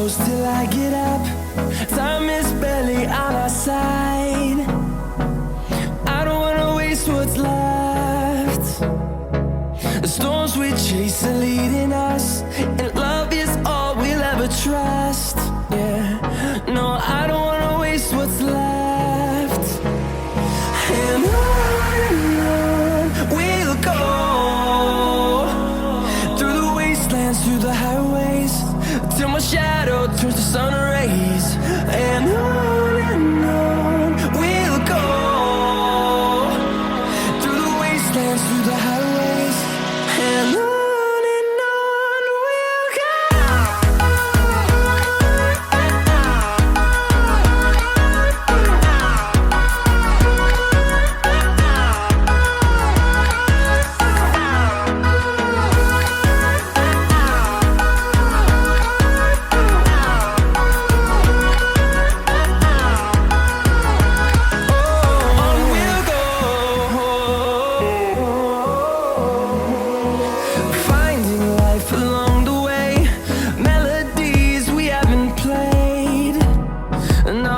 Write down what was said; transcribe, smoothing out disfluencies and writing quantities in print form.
close till I get up. Time is barely on our side. I don't wanna waste what's left. The storms we chase are leading us, and love is all we'll ever trust. Yeah, no, I don't wanna waste what's left. And on we'll go, through the wastelands, through the highways, till my shadow turns to sun rays. And on we'll go, through the wastelands, through the highways, and on we'll go. No,